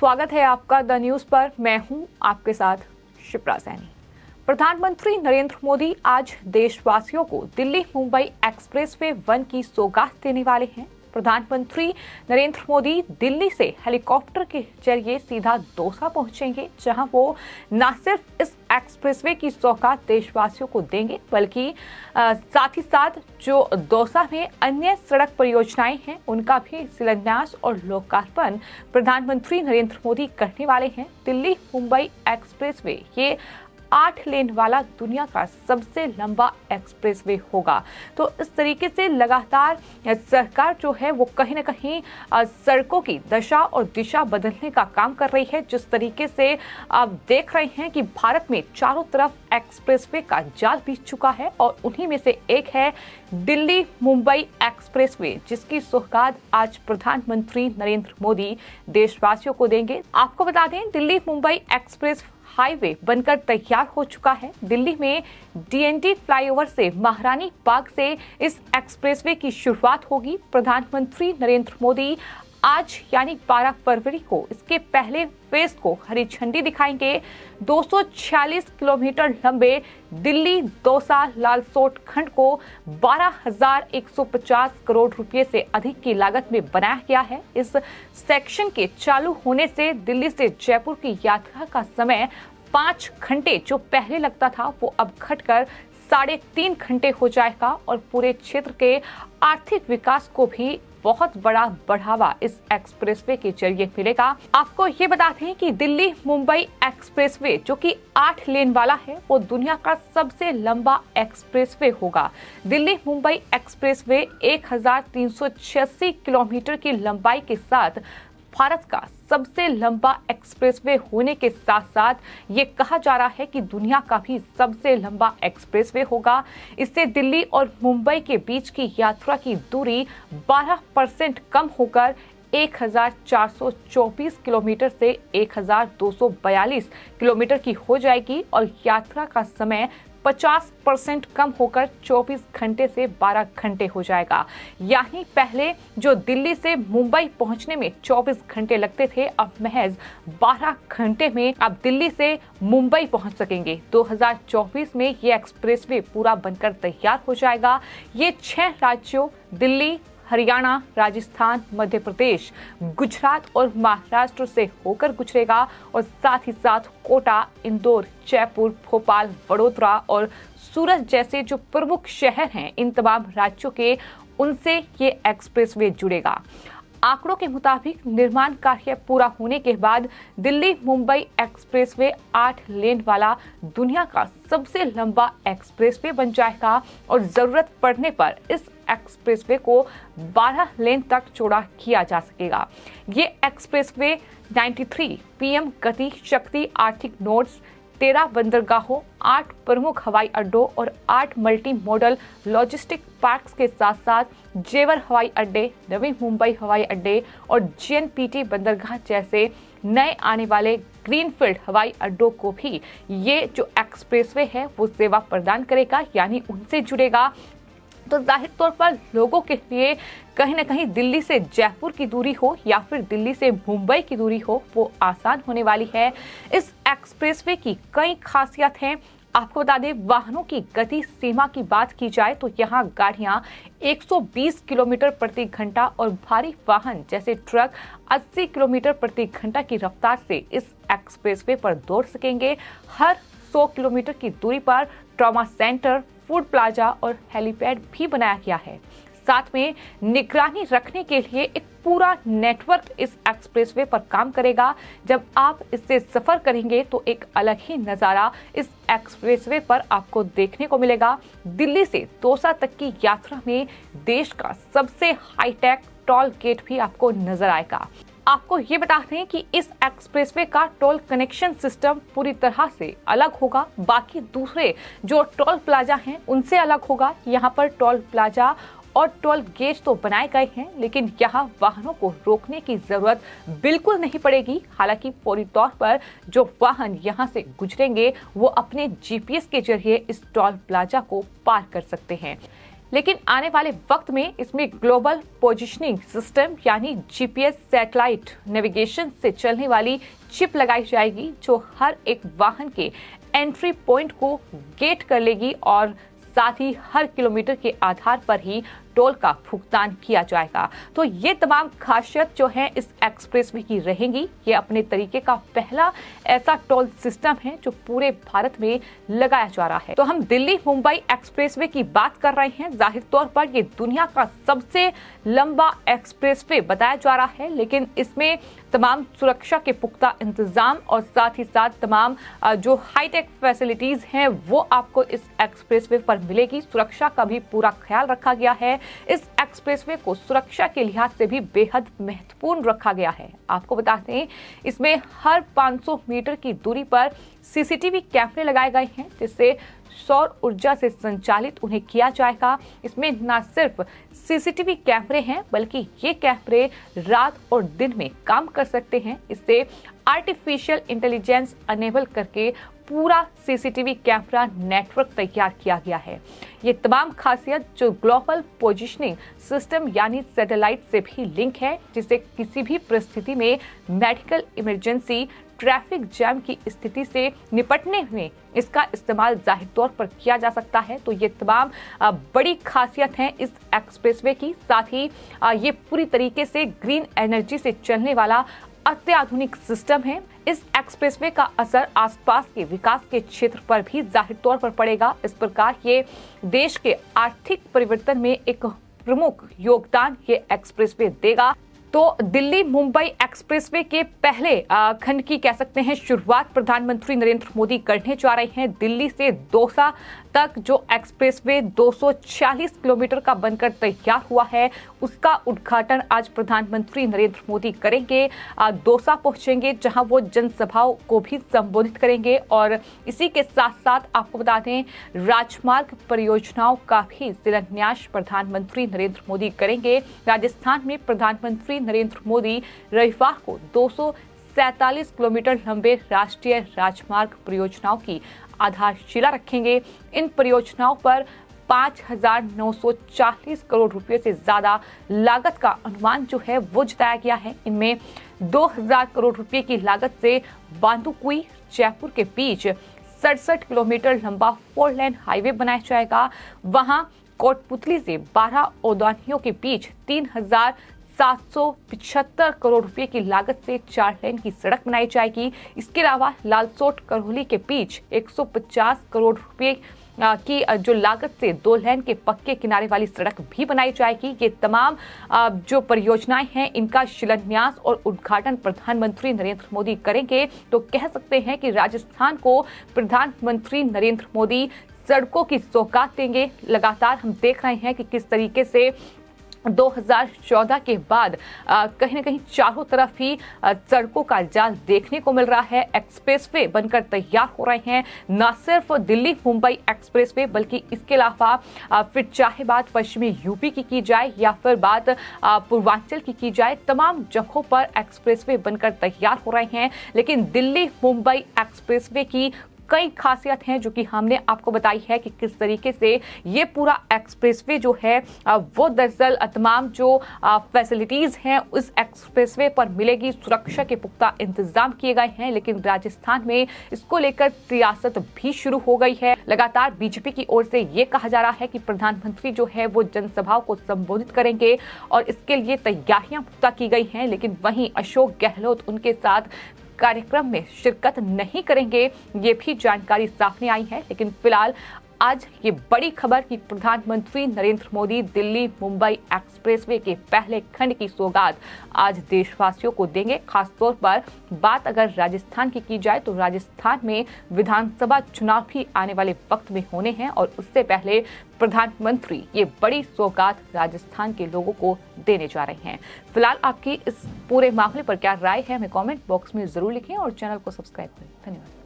स्वागत है आपका द न्यूज पर। मैं हूं आपके साथ शिप्रा सैनी। प्रधानमंत्री नरेंद्र मोदी आज देशवासियों को दिल्ली मुंबई एक्सप्रेसवे 1 की सौगात देने वाले हैं। प्रधानमंत्री नरेंद्र मोदी दिल्ली से हेलीकॉप्टर के जरिए सीधा दौसा पहुंचेंगे, जहां वो न सिर्फ इस एक्सप्रेसवे की सौगात देशवासियों को देंगे, बल्कि साथ ही साथ जो दौसा में अन्य सड़क परियोजनाएं हैं उनका भी शिलान्यास और लोकार्पण प्रधानमंत्री नरेंद्र मोदी करने वाले हैं। दिल्ली मुंबई एक्सप्रेसवे ये 8 लेन वाला दुनिया का सबसे लंबा एक्सप्रेसवे होगा। तो इस तरीके से लगातार सरकार जो है वो कहीं ना कहीं सड़कों की दशा और दिशा बदलने का काम कर रही है। जिस तरीके से आप देख रहे हैं कि भारत में चारों तरफ एक्सप्रेसवे का जाल बिछ चुका है और उन्हीं में से एक है दिल्ली मुंबई एक्सप्रेसवे, जिसकी सौगात आज प्रधानमंत्री नरेंद्र मोदी देशवासियों को देंगे। आपको बता दें, दिल्ली मुंबई एक्सप्रेस हाईवे बनकर तैयार हो चुका है। दिल्ली में डीएनडी फ्लाईओवर से महारानी बाग से इस एक्सप्रेसवे की शुरुआत होगी। प्रधानमंत्री नरेंद्र मोदी आज यानी 12 फरवरी को इसके पहले फेज को हरी झंडी दिखाएंगे। 246 किलोमीटर लंबे दिल्ली दौसा लालसोट खंड को 12,150 करोड़ रुपए से अधिक की लागत में बनाया गया है। इस सेक्शन के चालू होने से दिल्ली से जयपुर की यात्रा का समय 5 घंटे जो पहले लगता था वो अब घटकर 3.5 घंटे हो जाएगा और पूरे क्षेत्र के आर्थिक विकास को भी बहुत बड़ा बढ़ावा इस एक्सप्रेसवे के जरिए मिलेगा। आपको ये बता दें कि दिल्ली मुंबई एक्सप्रेसवे जो कि 8 लेन वाला है वो दुनिया का सबसे लंबा एक्सप्रेसवे होगा। दिल्ली मुंबई एक्सप्रेसवे 1386 किलोमीटर की लंबाई के साथ भारत का सबसे लंबा एक्सप्रेसवे होने के साथ साथ ये कहा जा रहा है कि दुनिया का भी सबसे लंबा एक्सप्रेसवे होगा। इससे दिल्ली और मुंबई के बीच की यात्रा की दूरी 12% कम होकर 1424 किलोमीटर से 1242 किलोमीटर की हो जाएगी और यात्रा का समय 50% कम होकर 24 घंटे से 12 घंटे हो जाएगा। यानी पहले जो दिल्ली से मुंबई पहुंचने में 24 घंटे लगते थे, अब महज 12 घंटे में आप दिल्ली से मुंबई पहुंच सकेंगे। 2024 में ये एक्सप्रेसवे पूरा बनकर तैयार हो जाएगा। ये 6 राज्यों दिल्ली, हरियाणा, राजस्थान, मध्य प्रदेश, गुजरात और महाराष्ट्र से होकर गुजरेगा और साथ ही साथ कोटा, इंदौर, जयपुर, भोपाल, वडोदरा और सूरत जैसे जो प्रमुख शहर हैं, इन तमाम राज्यों के उनसे ये एक्सप्रेसवे जुड़ेगा। आंकड़ों के मुताबिक निर्माण कार्य पूरा होने के बाद दिल्ली मुंबई एक्सप्रेसवे 8 लेन वाला दुनिया का सबसे लंबा एक्सप्रेसवे बन जाएगा और जरूरत पड़ने पर इस एक्सप्रेसवे को 12 लेन तक चौड़ा किया जा सकेगा। ये एक्सप्रेसवे 93 पीएम गति शक्ति आर्थिक नोड्स, 13 बंदरगाहों, 8 प्रमुख हवाई अड्डों और 8 मल्टी मॉडल लॉजिस्टिक पार्क्स के साथ साथ जेवर हवाई अड्डे, नवी मुंबई हवाई अड्डे और जेएनपीटी बंदरगाह जैसे नए आने वाले ग्रीनफील्ड हवाई अड्डों को भी ये जो एक्सप्रेसवे है वो सेवा प्रदान करेगा, यानी उनसे जुड़ेगा। तो जाहिर तौर पर लोगों के लिए कहीं ना कहीं दिल्ली से जयपुर की दूरी हो या फिर दिल्ली से मुंबई की दूरी हो वो आसान होने वाली है। इस एक्सप्रेसवे की कई खासियत हैं। आपको बता दें, वाहनों की गति सीमा की बात की जाए तो यहाँ गाड़ियां 120 किलोमीटर प्रति घंटा और भारी वाहन जैसे ट्रक 80 किलोमीटर प्रति घंटा की रफ्तार से इस एक्सप्रेसवे पर दौड़ सकेंगे। हर 100 किलोमीटर की दूरी पर ट्रॉमा सेंटर, फूड प्लाजा और हेलीपैड भी बनाया गया है। साथ में निगरानी रखने के लिए एक पूरा नेटवर्क इस एक्सप्रेसवे पर काम करेगा। जब आप इससे सफर करेंगे तो एक अलग ही नज़ारा इस एक्सप्रेसवे पर आपको देखने को मिलेगा। दिल्ली से दौसा तक की यात्रा में देश का सबसे हाईटेक टोल गेट भी आपको नजर आएगा। आपको ये बता दें कि इस एक्सप्रेसवे का टोल कनेक्शन सिस्टम पूरी तरह से अलग होगा। बाकी दूसरे जो टोल प्लाजा हैं उनसे अलग होगा। यहाँ पर टोल प्लाजा और टोल गेज तो बनाए गए हैं, लेकिन यहाँ वाहनों को रोकने की जरूरत बिल्कुल नहीं पड़ेगी। हालांकि फौरी तौर पर जो वाहन यहाँ से गुजरेंगे वो अपने जीपीएस के जरिए इस टोल प्लाजा को पार कर सकते हैं। लेकिन आने वाले वक्त में इसमें ग्लोबल पोजिशनिंग सिस्टम यानी जीपीएस सैटेलाइट नेविगेशन से चलने वाली चिप लगाई जाएगी, जो हर एक वाहन के एंट्री पॉइंट को गेट कर लेगी और साथ ही हर किलोमीटर के आधार पर ही टोल का भुगतान किया जाएगा। तो ये तमाम खासियत जो है इस एक्सप्रेसवे की रहेंगी। ये अपने तरीके का पहला ऐसा टोल सिस्टम है जो पूरे भारत में लगाया जा रहा है। तो हम दिल्ली मुंबई एक्सप्रेसवे की बात कर रहे हैं। जाहिर तौर पर ये दुनिया का सबसे लंबा एक्सप्रेसवे बताया जा रहा है, लेकिन इसमें तमाम सुरक्षा के पुख्ता इंतजाम और साथ ही साथ तमाम जो हाईटेक फैसिलिटीज हैं वो आपको इस एक्सप्रेसवे पर मिलेगी। सुरक्षा का भी पूरा ख्याल रखा गया है। इस एक्सप्रेसवे को सुरक्षा के लिहाज से भी बेहद महत्वपूर्ण रखा गया है। आपको बताते हैं इसमें हर 500 मीटर की दूरी पर सीसीटीवी कैमरे लगाए गए हैं, जिससे सौर ऊर्जा से संचालित उन्हें किया जाएगा। इसमें न सिर्फ सीसीटीवी कैमरे हैं, बल्कि ये कैमरे रात और दिन में काम कर सकते हैं। इससे आर्टिफिशियल इंटेलिजेंस अनेबल करके पूरा सीसीटीवी कैमरा नेटवर्क तैयार किया गया है। ये तमाम खासियत जो ग्लोबल पोजिशनिंग सिस्टम यानी सैटेलाइट से भी लिंक है, जिससे किसी भी परिस्थिति में मेडिकल इमरजेंसी, ट्रैफिक जैम की स्थिति से निपटने में इसका इस्तेमाल जाहिर तौर पर किया जा सकता है। तो ये तमाम बड़ी खासियत हैं इस एक्सप्रेसवे की। साथ ही ये पूरी तरीके से ग्रीन एनर्जी से चलने वाला अत्याधुनिक सिस्टम है। इस एक्सप्रेसवे का असर आसपास के विकास के क्षेत्र पर भी जाहिर तौर पर पड़ेगा। इस प्रकार ये देश के आर्थिक परिवर्तन में एक प्रमुख योगदान ये एक्सप्रेसवे देगा। तो दिल्ली मुंबई एक्सप्रेसवे के पहले खंड की कह सकते हैं शुरुआत प्रधानमंत्री नरेंद्र मोदी करने जा रहे हैं। दिल्ली से दौसा तक जो एक्सप्रेसवे 240 किलोमीटर का बनकर तैयार हुआ है, उसका उद्घाटन आज प्रधानमंत्री नरेंद्र मोदी करेंगे। दौसा पहुंचेंगे, जहां वो जनसभाओं को भी संबोधित करेंगे। और इसी के साथ साथ आपको बता दें, राजमार्ग परियोजनाओं का भी शिलान्यास प्रधानमंत्री नरेंद्र मोदी करेंगे। राजस्थान में प्रधानमंत्री नरेंद्र मोदी रविवार को 247 किलोमीटर लंबे राष्ट्रीय राजमार्ग परियोजनाओं की आधारशिला रखेंगे। इन परियोजनाओं पर 5,940 करोड़ रुपए से ज्यादा लागत का अनुमान जो है वो जताया गया है। इनमें 2,000 करोड़ रुपए की लागत से बांदुकुई जयपुर के बीच 67 किलोमीटर लंबा 4 लेन हाईवे बनाया जाएगा। वहां कोटपुतली से 12 औद्यानियों के बीच 3,775 करोड़ रुपए की लागत से 4 लेन की सड़क बनाई जाएगी। इसके अलावा लालसोट करौली के बीच 150 करोड़ रुपए की जो लागत से 2 लेन के पक्के किनारे वाली सड़क भी बनाई जाएगी। ये तमाम जो परियोजनाएं हैं, इनका शिलान्यास और उद्घाटन प्रधानमंत्री नरेंद्र मोदी करेंगे। तो कह सकते हैं कि राजस्थान को प्रधानमंत्री नरेंद्र मोदी सड़कों की सौगात देंगे। लगातार हम देख रहे हैं कि किस तरीके से 2014 के बाद कहीं न कहीं चारों तरफ ही सड़कों का जाल देखने को मिल रहा है। एक्सप्रेसवे बनकर तैयार हो रहे हैं। न सिर्फ दिल्ली मुंबई एक्सप्रेसवे, बल्कि इसके अलावा फिर चाहे बात पश्चिमी यूपी की जाए या फिर बात पूर्वांचल की जाए, तमाम जगहों पर एक्सप्रेसवे बनकर तैयार हो रहे हैं। लेकिन दिल्ली मुंबई एक्सप्रेसवे की कई खासियत हैं जो कि हमने आपको बताई है कि किस तरीके से ये पूरा एक्सप्रेसवे जो है वो दरअसल तमाम जो फैसिलिटीज हैं उस एक्सप्रेसवे पर मिलेगी। सुरक्षा के पुख्ता इंतजाम किए गए हैं, लेकिन राजस्थान में इसको लेकर सियासत भी शुरू हो गई है। लगातार बीजेपी की ओर से ये कहा जा रहा है कि प्रधानमंत्री जो है वो जनसभाओं को संबोधित करेंगे और इसके लिए तैयारियां पुख्ता की गई हैं। लेकिन वहीं अशोक गहलोत उनके साथ कार्यक्रम में शिरकत नहीं करेंगे, ये भी जानकारी सामने आई है। लेकिन फिलहाल आज ये बड़ी खबर कि प्रधानमंत्री नरेंद्र मोदी दिल्ली मुंबई एक्सप्रेसवे के पहले खंड की सौगात आज देशवासियों को देंगे। खासतौर पर बात अगर राजस्थान की जाए तो राजस्थान में विधानसभा चुनाव भी आने वाले वक्त में होने हैं और उससे पहले प्रधानमंत्री ये बड़ी सौगात राजस्थान के लोगों को देने जा रहे हैं। फिलहाल आपकी इस पूरे मामले पर क्या राय है, हमें कमेंट बॉक्स में जरूर लिखें और चैनल को सब्सक्राइब करें। धन्यवाद।